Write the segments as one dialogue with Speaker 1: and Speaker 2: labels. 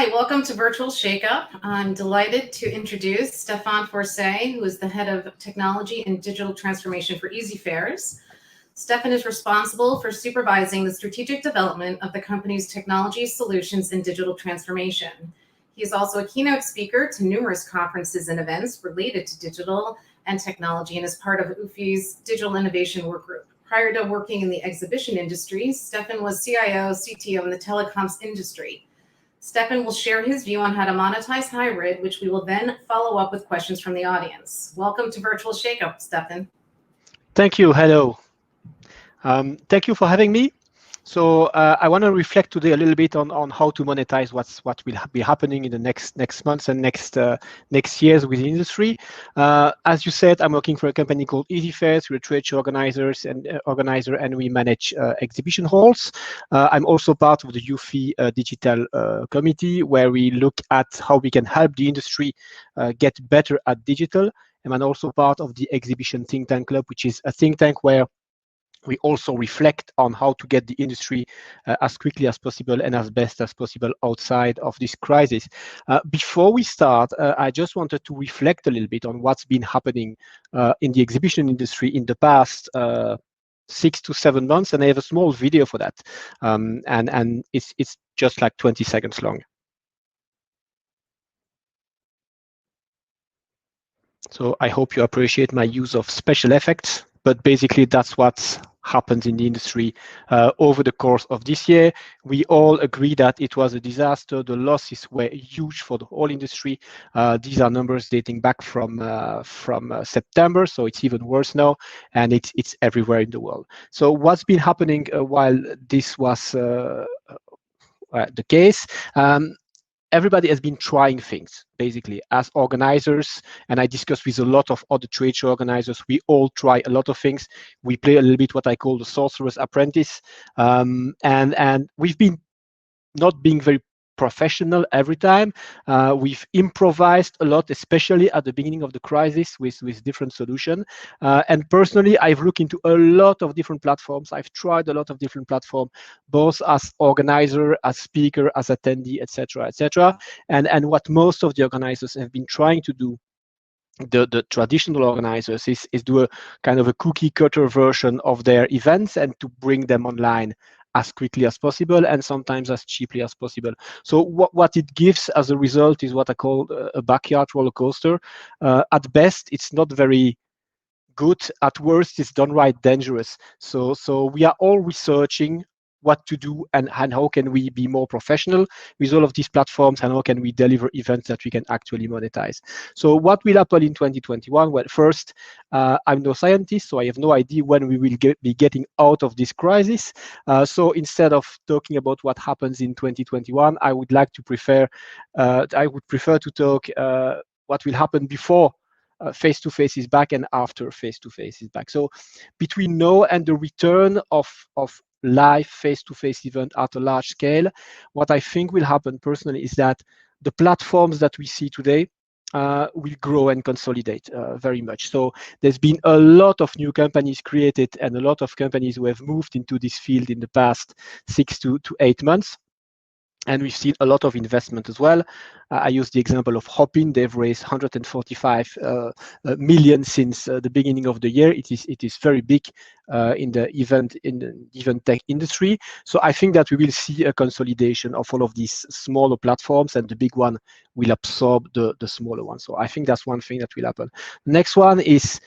Speaker 1: Hi, welcome to Virtual Shakeup. I'm delighted to introduce Stephan, who is the head of technology and digital transformation for Easyfest. Stephan is responsible for supervising the strategic development of the company's technology solutions and digital transformation. He is also a keynote speaker to numerous conferences and events related to digital and technology and is part of UFI's Digital Innovation Workgroup. Prior to working in the exhibition industry, Stephan was CIO, CTO in the telecoms industry. Stephan will share his view on how to monetize hybrid, which we will then follow up with questions from the audience. Welcome to Virtual Shakeup, Stephan.
Speaker 2: Thank you. Hello. Thank you for having me. So I want to reflect today a little bit on how to monetize what will be happening in the next months and next years with the industry. As you said, I'm working for a company called Easyfest. We're a trade show organizer, and we manage exhibition halls. I'm also part of the UFI digital committee, where we look at how we can help the industry get better at digital. And I'm also part of the Exhibition Think Tank Club, which is a think tank where we also reflect on how to get the industry as quickly as possible and as best as possible outside of this crisis. Before we start, I just wanted to reflect a little bit on what's been happening in the exhibition industry in the past 6 to 7 months, and I have a small video for that, and it's just like 20 seconds long. So I hope you appreciate my use of special effects, but basically that's what's happened in the industry over the course of this year. We all agree that it was a disaster. The losses were huge for the whole industry. These are numbers dating back from September, so it's even worse now, and it's everywhere in the world. So what's been happening while this was the case? Everybody has been trying things, basically, as organizers, and I discussed with a lot of other trade show organizers. We all try a lot of things. We play a little bit what I call the sorcerer's apprentice, and we've been not being very professional every time. We've improvised a lot, especially at the beginning of the crisis with different solutions. And personally, I've looked into a lot of different platforms. I've tried a lot of different platforms, both as organizer, as speaker, as attendee, etc., etc. And what most of the organizers have been trying to do, the traditional organizers, is do a kind of a cookie cutter version of their events and to bring them online as quickly as possible and sometimes as cheaply as possible. So what it gives as a result is what I call a backyard roller coaster. At best, it's not very good. At worst, it's downright dangerous. So we are all researching what to do and how can we be more professional with all of these platforms, and how can we deliver events that we can actually monetize. So what will happen in 2021? Well, first, I'm no scientist, so I have no idea when we will be getting out of this crisis. So instead of talking about what happens in 2021, I would prefer to talk what will happen before face-to-face is back and after face-to-face is back. So between now and the return of live face-to-face event at a large scale, what I think will happen personally is that the platforms that we see today will grow and consolidate very much. So there's been a lot of new companies created and a lot of companies who have moved into this field in the past 6 to 8 months. And we've seen a lot of investment as well. I use the example of Hopin. They've raised 145 million since the beginning of the year. It is very big in the event tech industry. So I think that we will see a consolidation of all of these smaller platforms, and the big one will absorb the smaller one. So I think that's one thing that will happen. Next one is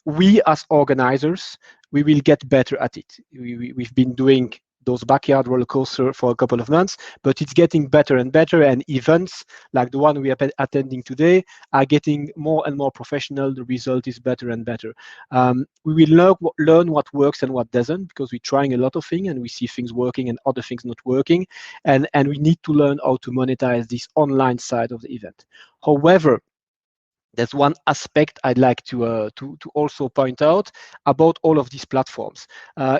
Speaker 2: we as organizers, we will get better at it. We've been doing those backyard roller coaster for a couple of months, but it's getting better and better, and events like the one we are attending today are getting more and more professional. The result is better and better. We will learn what works and what doesn't, because we're trying a lot of things and we see things working and other things not working, and we need to learn how to monetize this online side of the event. However, there's one aspect I'd like to also point out about all of these platforms.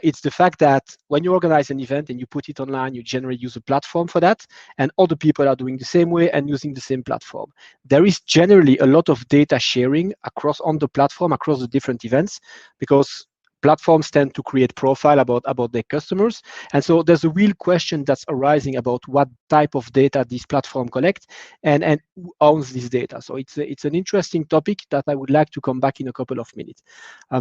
Speaker 2: It's the fact that when you organize an event and you put it online, you generally use a platform for that, and other people are doing the same way and using the same platform. There is generally a lot of data sharing on the platform, across the different events, because platforms tend to create profile about their customers, and so there's a real question that's arising about what type of data this platform collects and who owns this data. So it's an interesting topic that I would like to come back in a couple of minutes.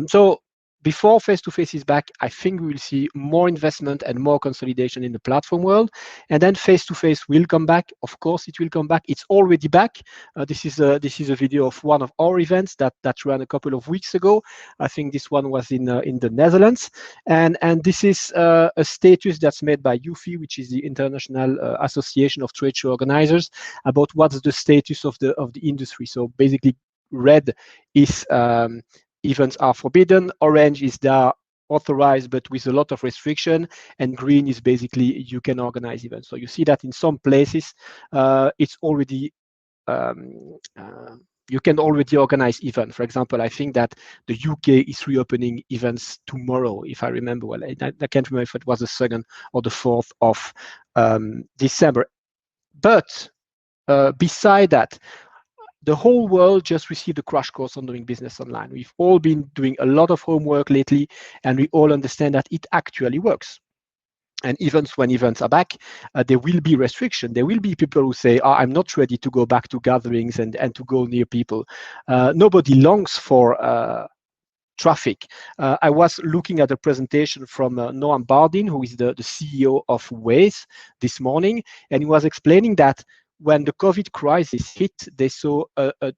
Speaker 2: So before face-to-face is back, I think we will see more investment and more consolidation in the platform world. And then face-to-face will come back. Of course, it will come back. It's already back. This is a video of one of our events that ran a couple of weeks ago. I think this one was in the Netherlands. And this is a status that's made by UFI, which is the International Association of Trade Show Organizers, about what's the status of the industry. So basically, red is events are forbidden, orange is they are authorized but with a lot of restriction, and green is basically you can organize events. So you see that in some places it's already you can already organize events. For example, I think that the UK is reopening events tomorrow, if I remember well. I can't remember if it was the 2nd or the 4th of December. But beside that, the whole world just received a crash course on doing business online. We've all been doing a lot of homework lately, and we all understand that it actually works. And even when events are back, there will be restriction. There will be people who say, oh, I'm not ready to go back to gatherings and to go near people. Nobody longs for traffic. I was looking at a presentation from Noam Bardin, who is the CEO of Waze, this morning, and he was explaining that when the COVID crisis hit, they saw a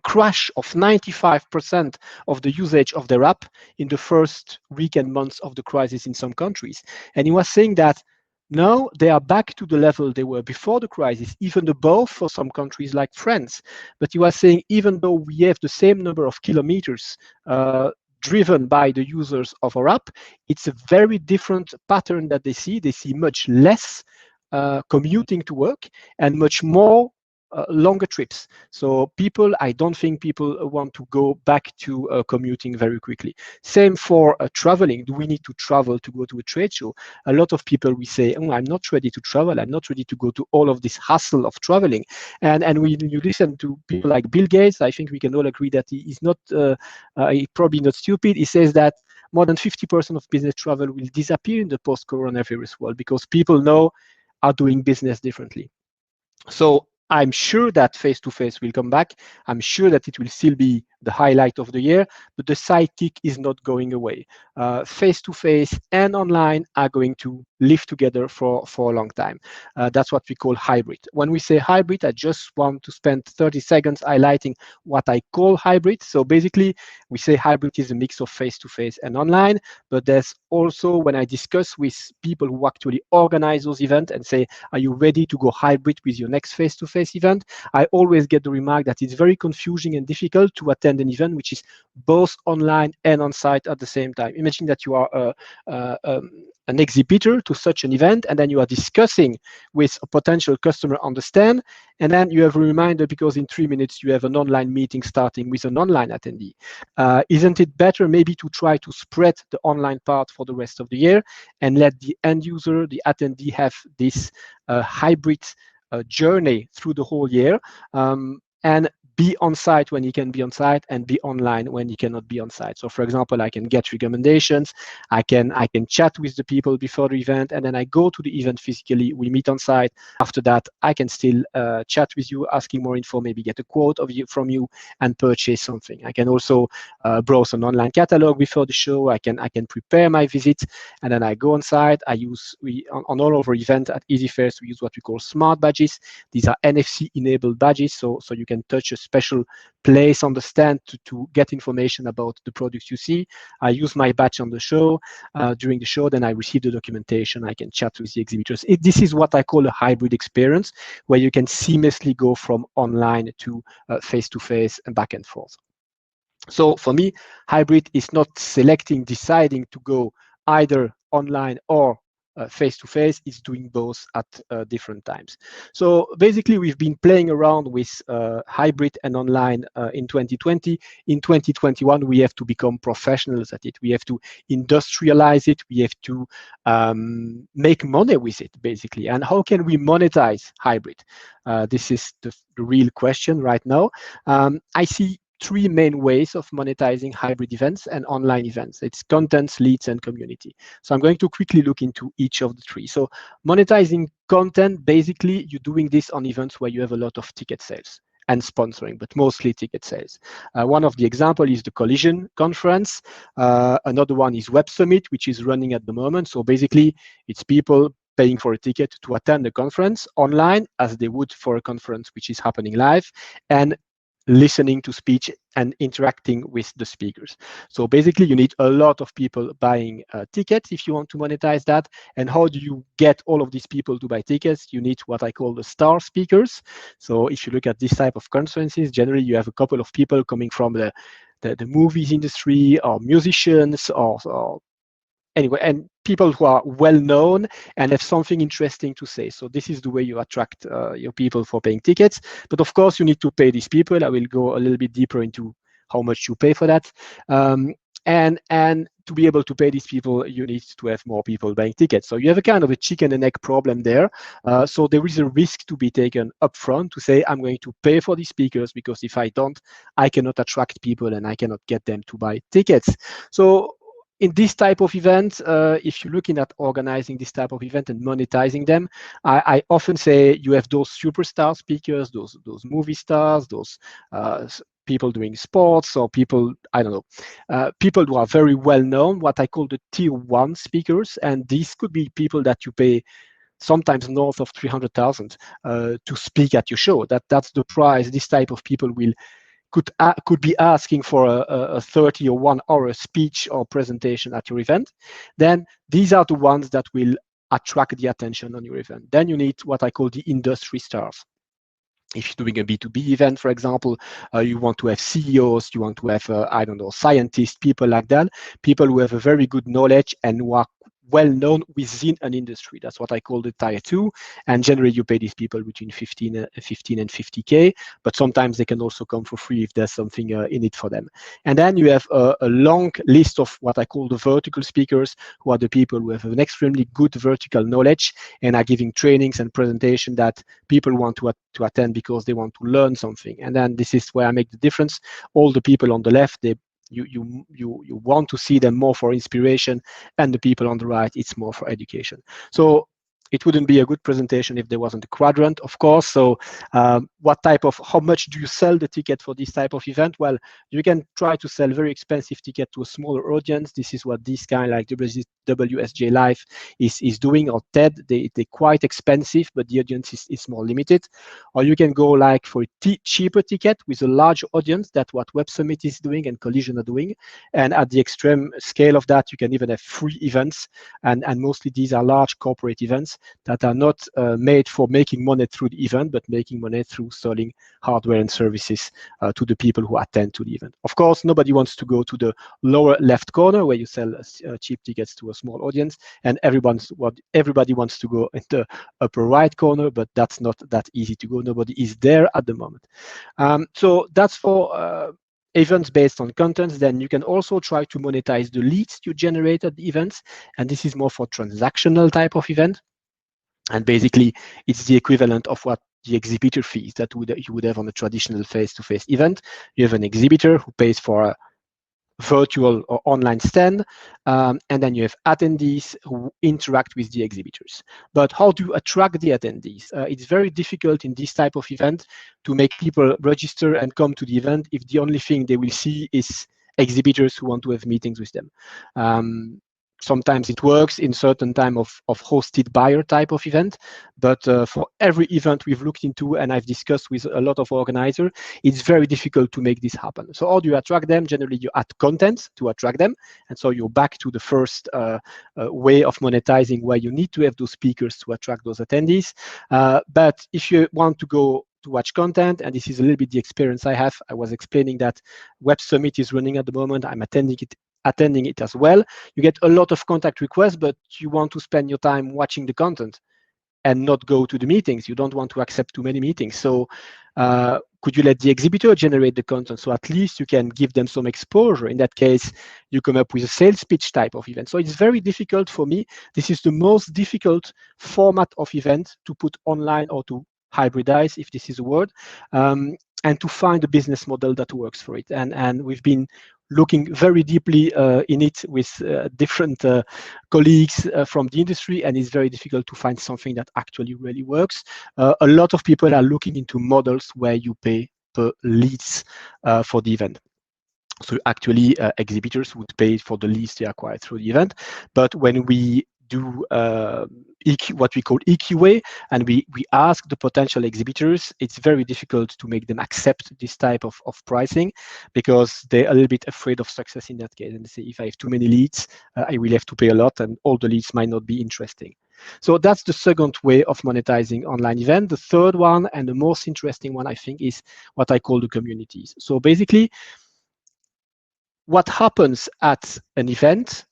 Speaker 2: crash of 95% of the usage of their app in the first week and months of the crisis in some countries. And he was saying that now they are back to the level they were before the crisis, even above for some countries like France. But he was saying even though we have the same number of kilometers driven by the users of our app, it's a very different pattern that they see. They see much less commuting to work and much more longer trips. So I don't think people want to go back to commuting very quickly. Same for traveling. Do we need to travel to go to a trade show? A lot of people we say, oh, I'm not ready to travel. I'm not ready to go to all of this hassle of traveling. And when you listen to people like Bill Gates, I think we can all agree that he is not, he's probably not stupid. He says that more than 50% of business travel will disappear in the post-coronavirus world because people now are doing business differently. So I'm sure that face-to-face will come back. I'm sure that it will still be the highlight of the year, but the sidekick is not going away. Face-to-face and online are going to live together for a long time. That's what we call hybrid. When we say hybrid, I just want to spend 30 seconds highlighting what I call hybrid. So basically, we say hybrid is a mix of face-to-face and online, but there's also when I discuss with people who actually organize those events and say, are you ready to go hybrid with your next face-to-face event? I always get the remark that it's very confusing and difficult to attend an event which is both online and on site at the same time. Imagine that you are an exhibitor to such an event, and then you are discussing with a potential customer on the stand, and then you have a reminder because in 3 minutes you have an online meeting starting with an online attendee. Isn't it better maybe to try to spread the online part for the rest of the year and let the end user, the attendee, have this hybrid journey through the whole year, and be on site when he can be on site and be online when he cannot be on site. So for example, I can get recommendations, I can chat with the people before the event, and then I go to the event physically, we meet on site. After that, I can still chat with you, asking more info, maybe get a quote from you and purchase something. I can also browse an online catalog before the show. I can prepare my visit, and then I go on site. On all of our events at Easyfest, we use what we call smart badges. These are NFC enabled badges, so you can touch a special place on the stand to get information about the products you see. I use my badge on the show. During the show, then I receive the documentation. I can chat with the exhibitors. This is what I call a hybrid experience, where you can seamlessly go from online to face-to-face and back and forth. So for me, hybrid is not deciding to go either online or face-to-face. It's doing both at different times. So basically, we've been playing around with hybrid and online in 2020. In 2021, we have to become professionals at it. We have to industrialize it. We have to make money with it, basically. And how can we monetize hybrid? This is the real question right now. I see three main ways of monetizing hybrid events and online events. It's contents, leads, and community. So I'm going to quickly look into each of the three. So monetizing content, basically, you're doing this on events where you have a lot of ticket sales and sponsoring, but mostly ticket sales. One of the example is the Collision conference. Another one is Web Summit, which is running at the moment. So basically, it's people paying for a ticket to attend the conference online as they would for a conference which is happening live, and listening to speech and interacting with the speakers. So basically, you need a lot of people buying tickets if you want to monetize that. And how do you get all of these people to buy tickets? You need what I call the star speakers. So if you look at this type of conferences, generally you have a couple of people coming from the movies industry, or musicians, or anyway, and people who are well known and have something interesting to say. So this is the way you attract your people for paying tickets. But of course, you need to pay these people. I will go a little bit deeper into how much you pay for that. And to be able to pay these people, you need to have more people buying tickets. So you have a kind of a chicken and egg problem there. So there is a risk to be taken upfront to say, I'm going to pay for these speakers, because if I don't, I cannot attract people and I cannot get them to buy tickets. So in this type of event, if you're looking at organizing this type of event and monetizing them, I often say you have those superstar speakers, those movie stars, those people doing sports, or people, I don't know, people who are very well known, what I call the tier one speakers. And these could be people that you pay sometimes north of 300,000 to speak at your show. That's the price this type of people could be asking for a 30 or 1 hour speech or presentation at your event. Then these are the ones that will attract the attention on your event. Then you need what I call the industry stars. If you're doing a B2B event, for example, you want to have CEOs, you want to have, I don't know, scientists, people like that, people who have a very good knowledge and who are well known within an industry. That's what I call the tier 2. And generally, you pay these people between 15 and 50K, but sometimes they can also come for free if there's something in it for them. And then you have a long list of what I call the vertical speakers, who are the people who have an extremely good vertical knowledge and are giving trainings and presentation that people want to attend because they want to learn something. And then this is where I make the difference. All the people on the left, you want to see them more for inspiration, and the people on the right, it's more for education. So it wouldn't be a good presentation if there wasn't a quadrant, of course. So how much do you sell the ticket for this type of event? Well, you can try to sell very expensive ticket to a smaller audience. This is what this guy like WSJ Live is doing, or TED. They're quite expensive, but the audience is more limited. Or you can go like for a cheaper ticket with a large audience. That's what Web Summit is doing and Collision are doing. And at the extreme scale of that, you can even have free events. And mostly these are large corporate events that are not made for making money through the event, but making money through selling hardware and services to the people who attend to the event. Of course, nobody wants to go to the lower left corner where you sell cheap tickets to a small audience, and everybody wants to go in the upper right corner, but that's not that easy to go. Nobody is there at the moment. So that's for events based on contents. Then you can also try to monetize the leads you generate at the events, and this is more for transactional type of event. And basically, it's the equivalent of what the exhibitor fees that you would have on a traditional face-to-face event. You have an exhibitor who pays for a virtual or online stand, and then you have attendees who interact with the exhibitors. But how do you attract the attendees? It's very difficult in this type of event to make people register and come to the event if the only thing they will see is exhibitors who want to have meetings with them. Sometimes it works in certain time of hosted buyer type of event, but for every event we've looked into and I've discussed with a lot of organizers, it's very difficult to make this happen. So how do you attract them? Generally, you add content to attract them. And so you're back to the first way of monetizing, where you need to have those speakers to attract those attendees. But if you want to go to watch content, and this is a little bit the experience I have. I was explaining that Web Summit is running at the moment. I'm attending it as well. You get a lot of contact requests, but you want to spend your time watching the content and not go to the meetings. You don't want to accept too many meetings. So could you let the exhibitor generate the content? So at least you can give them some exposure. In that case, you come up with a sales pitch type of event. So it's very difficult for me. This is the most difficult format of event to put online or to hybridize, if this is a word. and to find a business model that works for it. And we've been looking very deeply in it with different colleagues from the industry, and it's very difficult to find something that actually really works. A lot of people are looking into models where you pay per leads for the event. So actually, exhibitors would pay for the leads they acquire through the event. But when we do what we call EQA, and we ask the potential exhibitors, it's very difficult to make them accept this type of pricing, because they're a little bit afraid of success in that case. And they say, if I have too many leads, I will have to pay a lot, and all the leads might not be interesting. So that's the second way of monetizing online event. The third one, and the most interesting one, I think, is what I call the communities. So basically, what happens at an event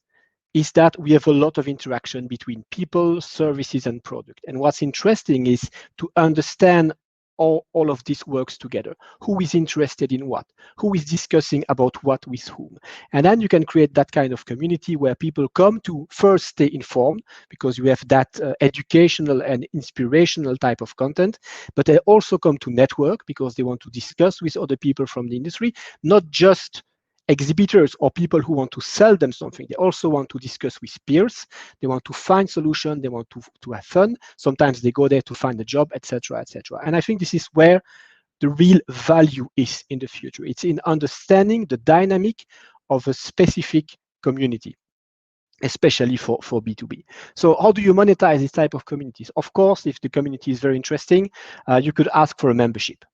Speaker 2: is that we have a lot of interaction between people, services, and product. And what's interesting is to understand all of this works together. Who is interested in what? Who is discussing about what with whom? And then you can create that kind of community where people come to first stay informed, because you have that educational and inspirational type of content, but they also come to network because they want to discuss with other people from the industry, not just exhibitors or people who want to sell them something. They also want to discuss with peers. They want to find solutions. They want to have fun. Sometimes they go there to find a job, etc., etc. And I think this is where the real value is in the future. It's in understanding the dynamic of a specific community, especially for B2B. So how do you monetize this type of communities? Of course, if the community is very interesting, you could ask for a membership.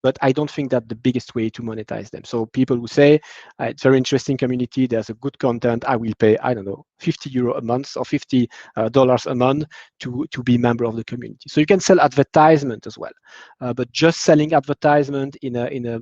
Speaker 2: But I don't think that's the biggest way to monetize them. So people who say, it's a very interesting community, there's a good content, I will pay, I don't know, €50 a month or $50 a month to be a member of the community. So you can sell advertisement as well. But just selling advertisement in a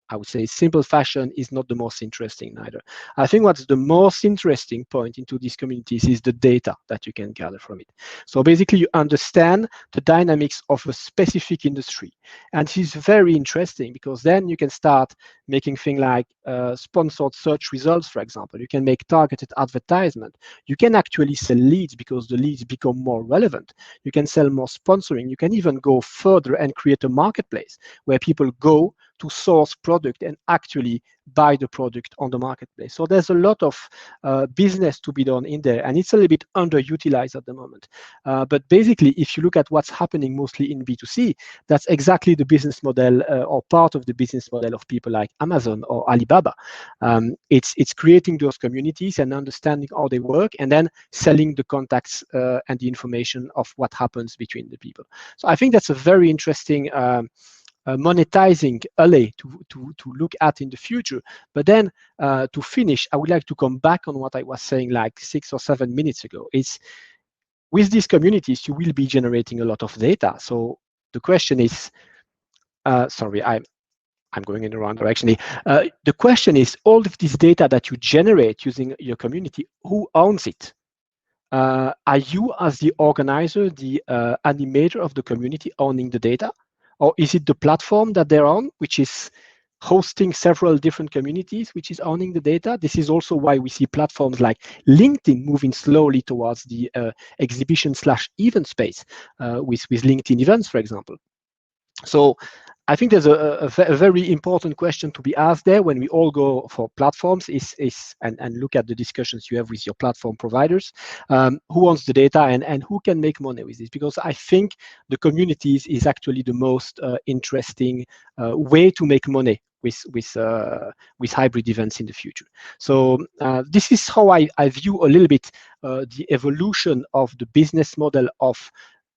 Speaker 2: I would say simple fashion is not the most interesting neither. I think what's the most interesting point into these communities is the data that you can gather from it. So basically you understand the dynamics of a specific industry. And this is very interesting, because then you can start making things like sponsored search results, for example. You can make targeted advertisement. You can actually sell leads because the leads become more relevant. You can sell more sponsoring. You can even go further and create a marketplace where people go to source product and actually buy the product on the marketplace. So there's a lot of business to be done in there, and it's a little bit underutilized at the moment. But basically, if you look at what's happening mostly in B2C, that's exactly the business model or part of the business model of people like Amazon or Alibaba. It's creating those communities and understanding how they work, and then selling the contacts and the information of what happens between the people. So I think that's a very interesting monetizing alley to look at in the future. But then to finish, I would like to come back on what I was saying like 6 or 7 minutes ago. Is with these communities, you will be generating a lot of data. So the question is, sorry, I'm going in the wrong direction. The question is, all of this data that you generate using your community, who owns it? Are you, as the organizer, the animator of the community, owning the data? Or is it the platform that they're on, which is hosting several different communities, which is owning the data? This is also why we see platforms like LinkedIn moving slowly towards the exhibition/event space with LinkedIn events, for example. So I think there's a very important question to be asked there when we all go for platforms and look at the discussions you have with your platform providers. Who owns the data and who can make money with this? Because I think the communities is actually the most interesting way to make money with hybrid events in the future. So this is how I view a little bit the evolution of the business model of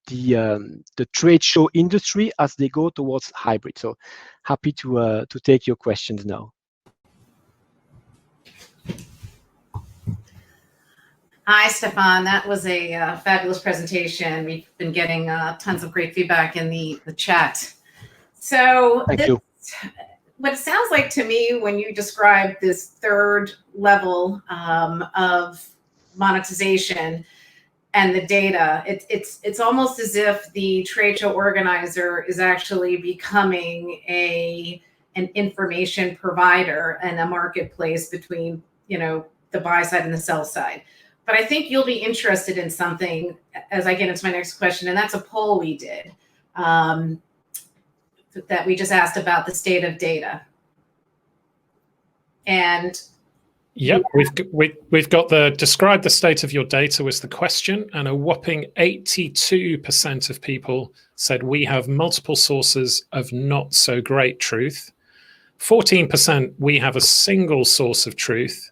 Speaker 2: the trade show industry as they go towards hybrid. So happy to take your questions now.
Speaker 1: Hi, Stephan. That was a fabulous presentation. We've been getting tons of great feedback in the chat. So
Speaker 2: Thank you.
Speaker 1: What it sounds like to me when you describe this third level of monetization and the data, it's almost as if the trade show organizer is actually becoming an information provider and a marketplace between, you know, the buy side and the sell side. But I think you'll be interested in something as I get into my next question, and that's a poll we did. that we just asked about the state of data. And
Speaker 3: yep, we've got the describe the state of your data was the question, and a whopping 82% of people said we have multiple sources of not so great truth. 14% we have a single source of truth,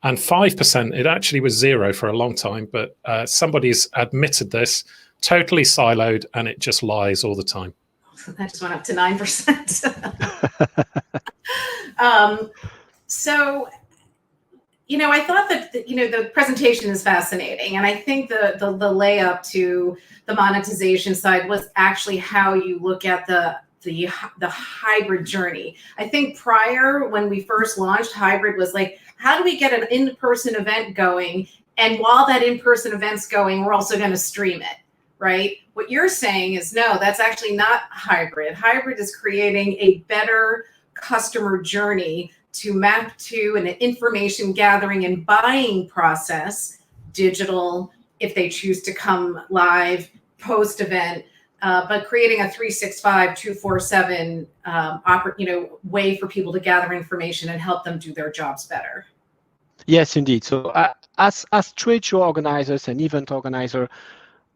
Speaker 3: and 5% it actually was zero for a long time, but somebody's admitted this, totally siloed, and it just lies all the time.
Speaker 1: That just went up to 9%. So, I thought that the presentation is fascinating, and I think the layup to the monetization side was actually how you look at the hybrid journey. I think prior, when we first launched, hybrid was like, how do we get an in-person event going? And while that in-person event's going, we're also going to stream it, right? What you're saying is, no, that's actually not hybrid. Hybrid is creating a better customer journey to map to an information gathering and buying process, digital, if they choose to come live, post-event, but creating a 365, 247 way for people to gather information and help them do their jobs better.
Speaker 2: Yes, indeed. So as trade show organizers and event organizer,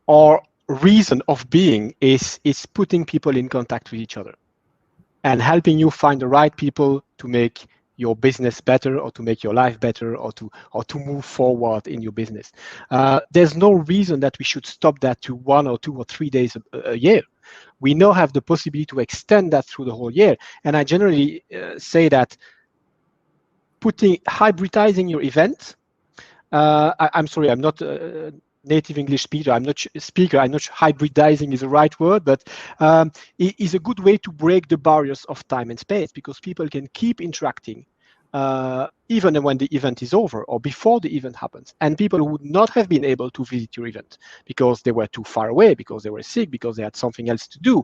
Speaker 2: our reason of being is putting people in contact with each other and helping you find the right people to make your business better, or to make your life better, or to move forward in your business. There's no reason that we should stop that to 1 or 2 or 3 days a year. We now have the possibility to extend that through the whole year. And I generally say that hybridizing your event, I'm sorry, I'm not a native English speaker. I'm not sure hybridizing is the right word, but it is a good way to break the barriers of time and space, because people can keep interacting even when the event is over or before the event happens. And people who would not have been able to visit your event because they were too far away, because they were sick, because they had something else to do,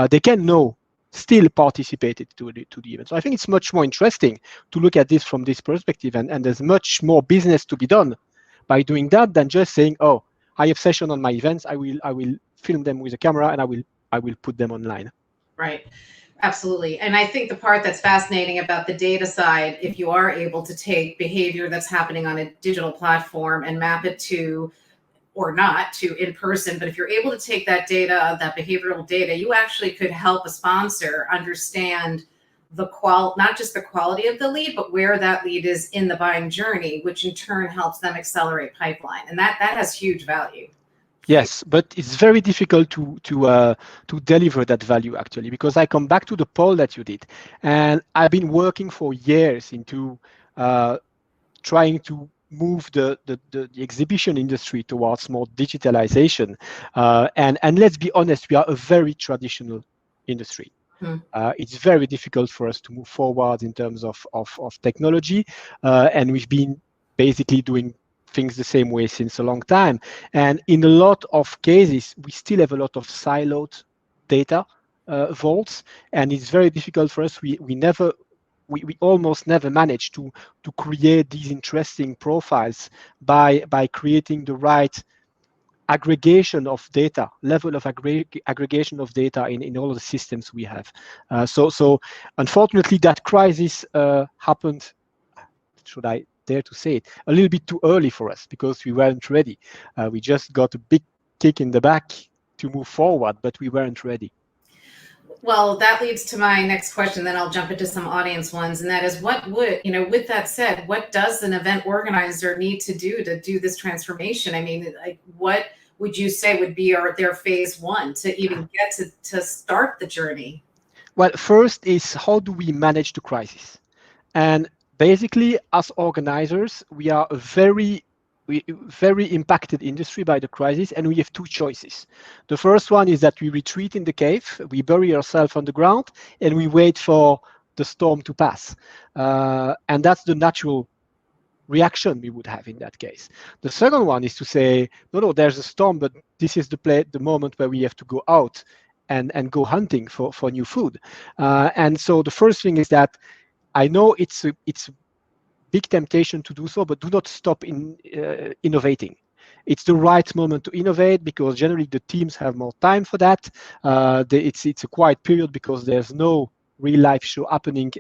Speaker 2: they can now still participated to the event. So I think it's much more interesting to look at this from this perspective, and there's much more business to be done by doing that than just saying, oh, I have session on my events, I will film them with a camera and I will put them online.
Speaker 1: Right. Absolutely. And I think the part that's fascinating about the data side, if you are able to take behavior that's happening on a digital platform and map it to, or not to in person, but if you're able to take that data, that behavioral data, you actually could help a sponsor understand not just the quality of the lead, but where that lead is in the buying journey, which in turn helps them accelerate pipeline. And that has huge value.
Speaker 2: Yes, but it's very difficult to deliver that value, actually, because I come back to the poll that you did, and I've been working for years into trying to move the exhibition industry towards more digitalization. And let's be honest, we are a very traditional industry. It's very difficult for us to move forward in terms of technology, and we've been basically doing things the same way since a long time. And in a lot of cases, we still have a lot of siloed data vaults, and it's very difficult for us. We almost never manage to create these interesting profiles by creating the right aggregation of data, level of aggregation of data in all of the systems we have. So unfortunately, that crisis happened, should I dare to say it, a little bit too early for us, because we weren't ready. We just got a big kick in the back to move forward, but we weren't ready.
Speaker 1: Well, that leads to my next question, then I'll jump into some audience ones. And that is, what would, with that said, what does an event organizer need to do this transformation? I mean, like, what would you say would be their phase one to even get to start the journey? Well,
Speaker 2: first is, how do we manage the crisis? And basically, as organizers, we are a very impacted industry by the crisis, and we have two choices. The first one is that we retreat in the cave, we bury ourselves on the ground, and we wait for the storm to pass. And that's the natural reaction we would have in that case. The second one is to say, no, there's a storm, but this is the moment where we have to go out and go hunting for new food. And so the first thing is that I know it's big temptation to do so, but do not stop innovating. it's the right moment to innovate, because generally the teams have more time for that. It's a quiet period because there's no real life show happening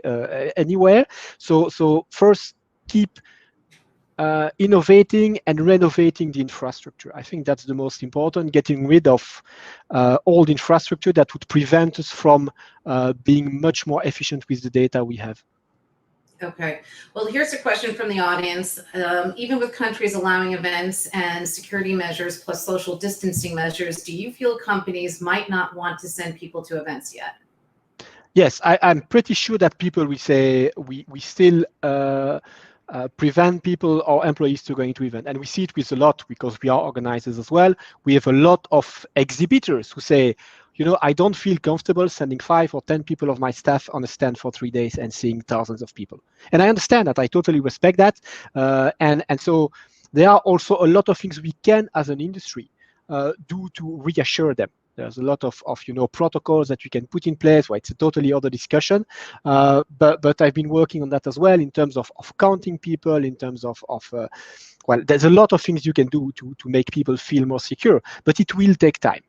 Speaker 2: anywhere. So first, keep innovating and renovating the infrastructure. I think that's the most important, getting rid of old infrastructure that would prevent us from being much more efficient with the data we have.
Speaker 1: Okay. Well, here's a question from the audience. Even with countries allowing events and security measures plus social distancing measures, do you feel companies might not want to send people to events yet?
Speaker 2: Yes, I'm pretty sure that people will say we still prevent people or employees to going to event. And we see it with a lot, because we are organizers as well. We have a lot of exhibitors who say, you know, I don't feel comfortable sending 5 or 10 people of my staff on a stand for 3 days and seeing thousands of people. And I understand that. I totally respect that. And so there are also a lot of things we can, as an industry, do to reassure them. There's a lot of protocols that you can put in place. Well, it's a totally other discussion. But I've been working on that as well, in terms of counting people, in terms of well, there's a lot of things you can do to make people feel more secure, but it will take time.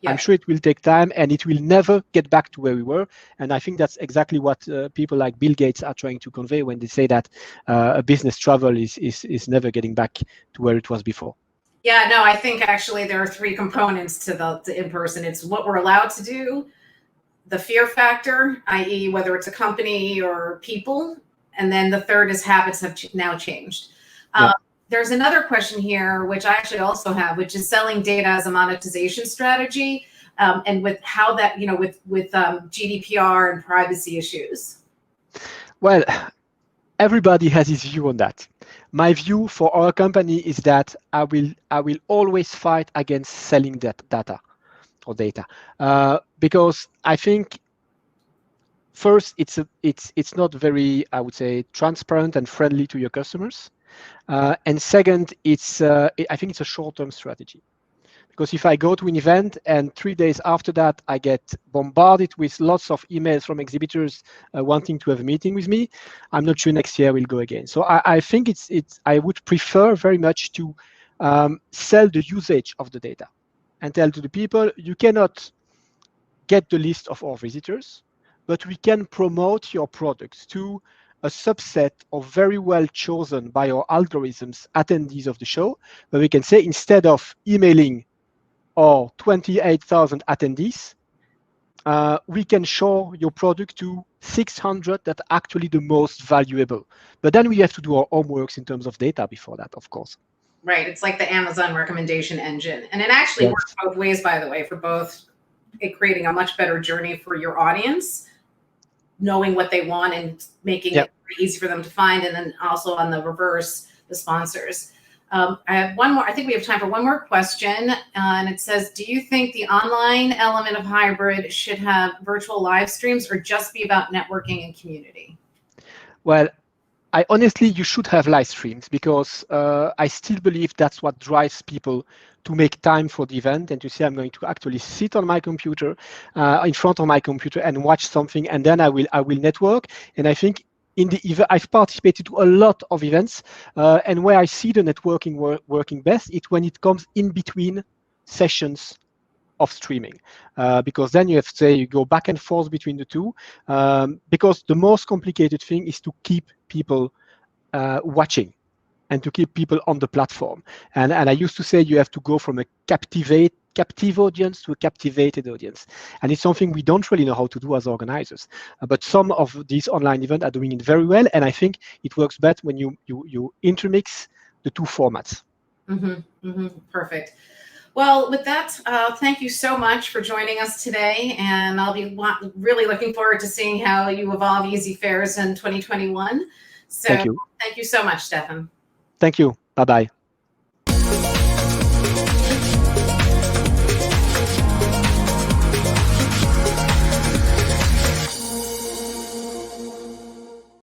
Speaker 2: Yeah. I'm sure it will take time, and it will never get back to where we were. And I think that's exactly what people like Bill Gates are trying to convey when they say that a business travel is never getting back to where it was before.
Speaker 1: Yeah, no, I think actually there are 3 components to the in-person. It's what we're allowed to do, the fear factor, i.e. whether it's a company or people, and then the third is habits have now changed. Yeah. There's another question here, which I actually also have, which is selling data as a monetization strategy, and with how that, with GDPR and privacy issues.
Speaker 2: Well, everybody has his view on that. My view for our company is that I will always fight against selling that data, because I think first it's not very, I would say, transparent and friendly to your customers, and second, I think it's a short-term strategy. Because if I go to an event and 3 days after that, I get bombarded with lots of emails from exhibitors wanting to have a meeting with me, I'm not sure next year we'll go again. So I think I would prefer very much to sell the usage of the data and tell to the people, you cannot get the list of our visitors, but we can promote your products to a subset of very well chosen by our algorithms attendees of the show, where we can say, instead of emailing or 28,000 attendees, we can show your product to 600 that are actually the most valuable. But then we have to do our homeworks in terms of data before that, of course.
Speaker 1: Right. It's like the Amazon recommendation engine. And it actually works both ways, by the way, for both creating a much better journey for your audience, knowing what they want and making it easy for them to find. And then also on the reverse, the sponsors. I have one more. I think we have time for one more question. And it says, do you think the online element of hybrid should have virtual live streams or just be about networking and community?
Speaker 2: Well, you should have live streams, because I still believe that's what drives people to make time for the event and to say, I'm going to actually sit on my computer, in front of my computer, and watch something, and then I will network. And I think in the event, I've participated to a lot of events, and where I see the networking working best, it's when it comes in between sessions of streaming, because then you have to say, you go back and forth between the two, because the most complicated thing is to keep people watching and to keep people on the platform. And I used to say you have to go from a captive audience to a captivated audience. And it's something we don't really know how to do as organizers. But some of these online events are doing it very well. And I think it works best when you intermix the two formats.
Speaker 1: Perfect. Well, with that, thank you so much for joining us today. And I'll be really looking forward to seeing how you evolve Easyfairs in 2021. So thank you so much, Stephan.
Speaker 2: Thank you. Bye-bye.